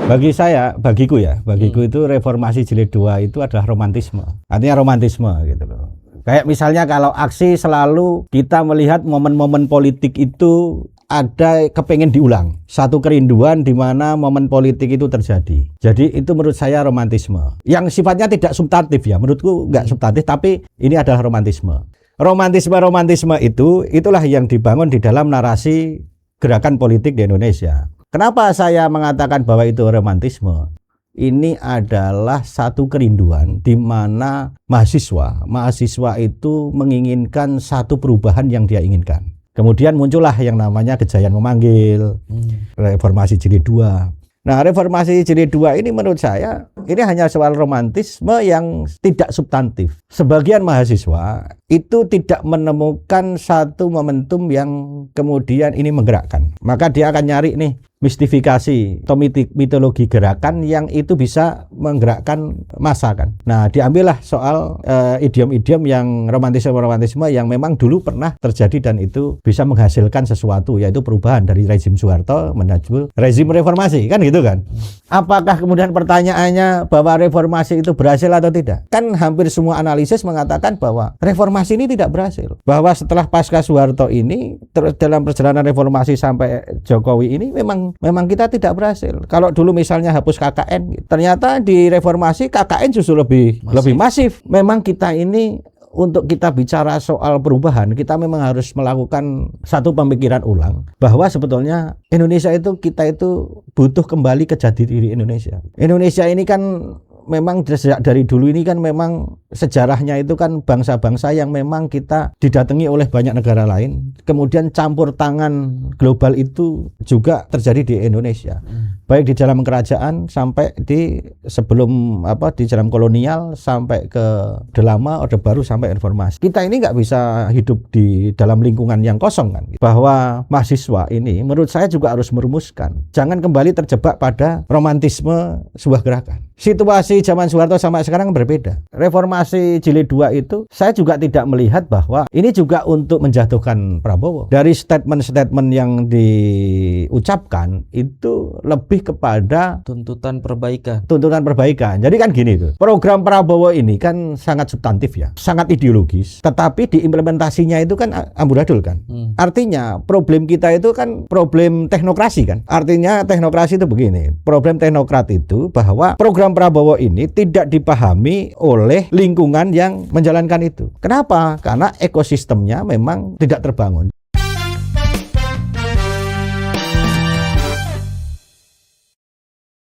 Bagiku itu reformasi jilid 2 itu adalah romantisme. Artinya romantisme gitu loh. Kayak misalnya kalau aksi selalu kita melihat momen-momen politik itu ada kepengen diulang. Satu kerinduan di mana momen politik itu terjadi. Jadi itu menurut saya romantisme. Yang sifatnya tidak substantif ya. Menurutku nggak substantif, tapi ini adalah romantisme. Romantisme itulah yang dibangun di dalam narasi gerakan politik di Indonesia. Kenapa saya mengatakan bahwa itu romantisme? Ini adalah satu kerinduan di mana mahasiswa itu menginginkan satu perubahan yang dia inginkan. Kemudian muncullah yang namanya Gejayan Memanggil, reformasi jilid 2. Nah, reformasi jilid 2 ini menurut saya ini hanya soal romantisme yang tidak substantif. Sebagian mahasiswa itu tidak menemukan satu momentum yang kemudian ini menggerakkan. Maka dia akan nyari nih mistifikasi atau mitologi gerakan yang itu bisa menggerakkan massa kan. Nah, diambillah soal idiom-idiom yang romantisme yang memang dulu pernah terjadi dan itu bisa menghasilkan sesuatu, yaitu perubahan dari rezim Soeharto menuju rezim reformasi kan gitu kan. Apakah kemudian pertanyaannya bahwa reformasi itu berhasil atau tidak? Kan hampir semua analisis mengatakan bahwa reformasi ini tidak berhasil. Bahwa setelah pasca Soeharto ini terus dalam perjalanan reformasi sampai Jokowi ini memang kita tidak berhasil. Kalau dulu misalnya hapus KKN, ternyata di reformasi KKN justru lebih masif. Memang kita ini untuk kita bicara soal perubahan, kita memang harus melakukan satu pemikiran ulang bahwa sebetulnya kita itu butuh kembali ke jati diri Indonesia. Indonesia ini kan memang dari dulu ini kan memang sejarahnya itu kan bangsa-bangsa yang memang kita didatangi oleh banyak negara lain. Kemudian campur tangan global itu juga terjadi di Indonesia. Baik di dalam kerajaan sampai di dalam kolonial sampai ke Orde Lama, Orde Baru sampai reformasi. Kita ini nggak bisa hidup di dalam lingkungan yang kosong kan. Bahwa mahasiswa ini menurut saya juga harus merumuskan. Jangan kembali terjebak pada romantisme sebuah gerakan. Situasi zaman Soeharto sampai sekarang berbeda. Reformasi jilid 2 itu saya juga tidak melihat bahwa ini juga untuk menjatuhkan Prabowo. Dari statement-statement yang diucapkan itu lebih kepada tuntutan perbaikan. Jadi kan gini tuh. Program Prabowo ini kan sangat substantif ya, sangat ideologis, tetapi diimplementasinya itu kan amburadul kan. Artinya problem kita itu kan problem teknokrasi kan. Artinya teknokrasi itu begini. Problem teknokrat itu bahwa program Prabowo ini tidak dipahami oleh lingkungan yang menjalankan itu. Kenapa? Karena ekosistemnya memang tidak terbangun.